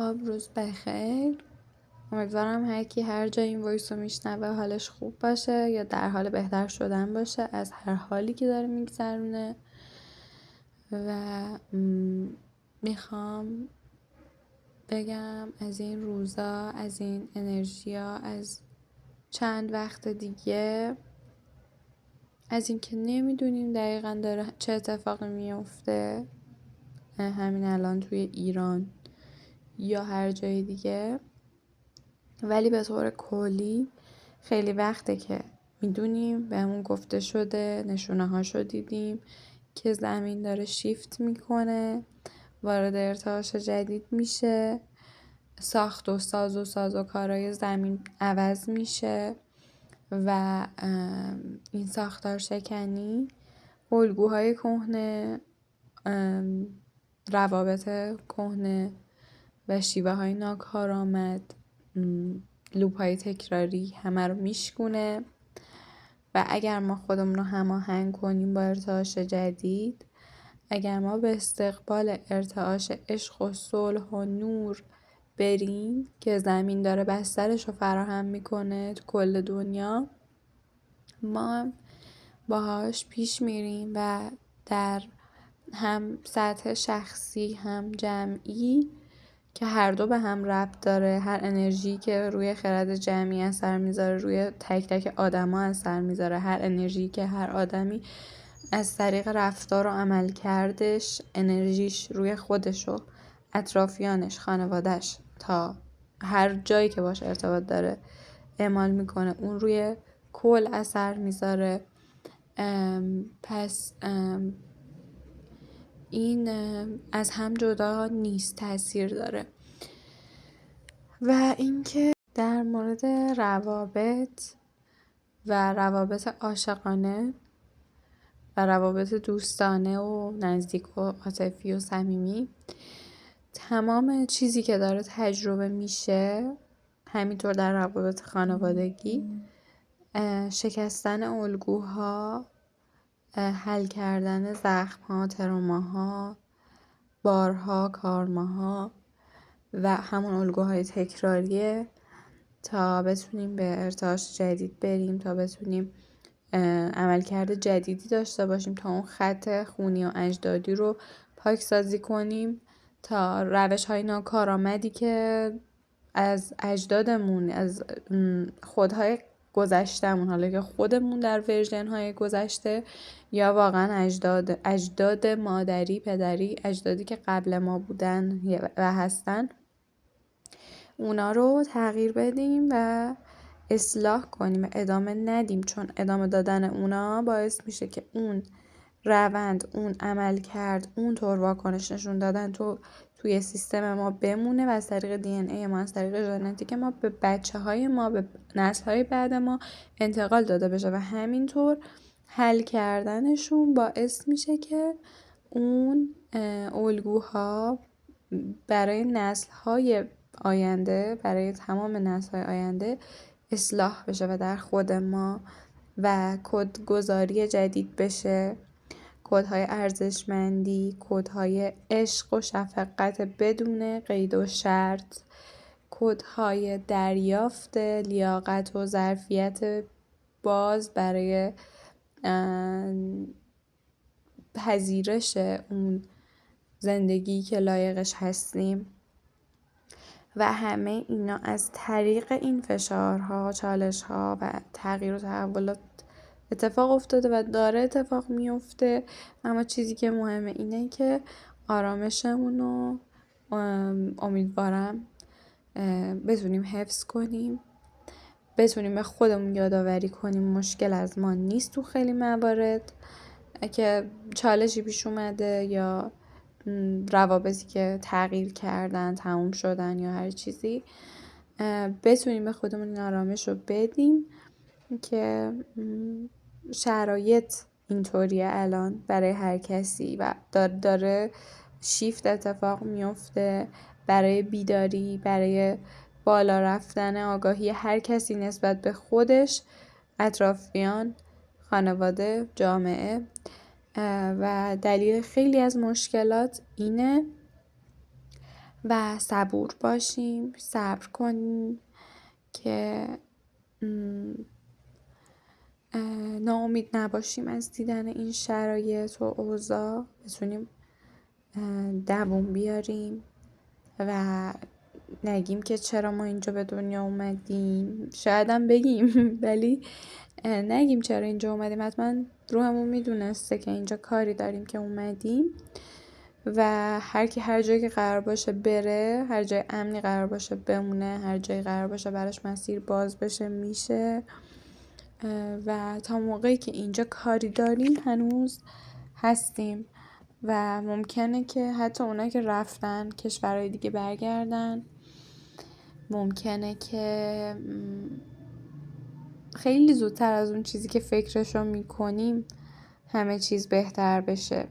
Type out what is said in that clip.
خب، روز بخیر. امیدوارم هر کی هر جای این وایس رو میشنوه حالش خوب باشه یا در حال بهتر شدن باشه از هر حالی که داره میگذرونه. و میخوام بگم از این روزا، از این انرژیا، از چند وقت دیگه، از اینکه نمیدونیم دقیقا داره چه اتفاقی میفته همین الان توی ایران یا هر جای دیگه، ولی به طور کلی خیلی وقته که میدونیم، بهمون گفته شده، نشونه هاشو دیدیم که زمین داره شیفت میکنه، وارد ارتعاش جدید میشه، ساخت و ساز و کارهای زمین عوض میشه و این ساختار شکنی الگوهای کهنه، روابط کهنه و شیوه های ناکارآمد، لوپ های تکراری همه رو میشکونه و اگر ما خودمون رو هماهنگ کنیم با ارتعاش جدید، اگر ما به استقبال ارتعاش عشق و صلح و نور بریم که زمین داره بسترش رو فراهم میکنه تو کل دنیا، ما باهاش پیش میریم و در هم سطح شخصی هم جمعی که هر دو به هم ربط داره، هر انرژی که روی خرد جمعی اثر میذاره روی تک تک آدما اثر میذاره، هر انرژی که هر آدمی از طریق رفتار و عمل کردش انرژیش روی خودش و اطرافیانش، خانوادش، تا هر جایی که باش ارتباط داره اعمال میکنه، اون روی کل اثر میذاره. پس این از هم جدا نیست، تاثیر داره. و اینکه در مورد روابط و روابط عاشقانه و روابط دوستانه و نزدیک و عاطفی و صمیمی، تمام چیزی که داره تجربه میشه، همینطور در روابط خانوادگی، شکستن الگوها، حل کردن زخم‌ها، تروماها، بارها، کارماها و همون الگوهای تکراریه تا بتونیم به ارتعاش جدید بریم، تا بتونیم عملکرد جدیدی داشته باشیم، تا اون خط خونی و اجدادی رو پاکسازی کنیم، تا روش‌های ناکارآمدی که از اجدادمون، از خودهای گذشتمون، حالا که خودمون در ورژن‌های گذشته یا واقعا اجداد مادری، پدری، اجدادی که قبل ما بودن و هستن، اونا رو تغییر بدیم و اصلاح کنیم و ادامه ندیم، چون ادامه دادن اونا باعث میشه که اون روند، اون عمل کرد، اون طور واکنش نشون دادن توی سیستم ما بمونه و از طریق دی ان ای ما، از طریق ژنتیک ما به بچه های ما، به نسل های بعد ما انتقال داده بشه و همینطور حل کردنشون باعث میشه که اون الگوها برای نسل های آینده، برای تمام نسل های آینده اصلاح بشه و در خود ما و کدگذاری جدید بشه، کدهای ارزشمندی، کدهای عشق و شفقت بدون قید و شرط، کدهای دریافت لیاقت و ظرفیت باز برای پذیرش اون زندگی که لایقش هستیم. و همه اینا از طریق این فشارها، چالشها و تغییر و تحولات اتفاق افتاده و داره اتفاق میفته. اما چیزی که مهمه اینه که آرامشمون رو امیدوارم بتونیم حفظ کنیم، بتونیم به خودمون یادآوری کنیم مشکل از ما نیست تو خیلی موارد که چالشی پیش اومده یا روابطی که تغییر کردن، تموم شدن یا هر چیزی، بتونیم به خودمون این آرامش رو بدیم که شرایط اینطوریه الان برای هر کسی و داره شیفت اتفاق میفته برای بیداری، برای بالا رفتن آگاهی هر کسی نسبت به خودش، اطرافیان، خانواده، جامعه. و دلیل خیلی از مشکلات اینه و صبور باشیم، صبر کنیم که ناامید نباشیم از دیدن این شرایط و اوضاع، بتونیم دووم بیاریم و نگیم که چرا ما اینجا به دنیا اومدیم. شاید هم بگیم ولی نگیم چرا اینجا اومدیم. حتما روحمون میدونسته که اینجا کاری داریم که اومدیم و هر کی هر جایی که قرار باشه بره، هر جای امنی قرار باشه بمونه، هر جایی قرار باشه براش مسیر باز بشه میشه و تا موقعی که اینجا کاری داریم هنوز هستیم و ممکنه که حتی اونایی که رفتن کشورهای دیگه برگردن، ممکنه که خیلی زودتر از اون چیزی که فکرشو میکنیم همه چیز بهتر بشه.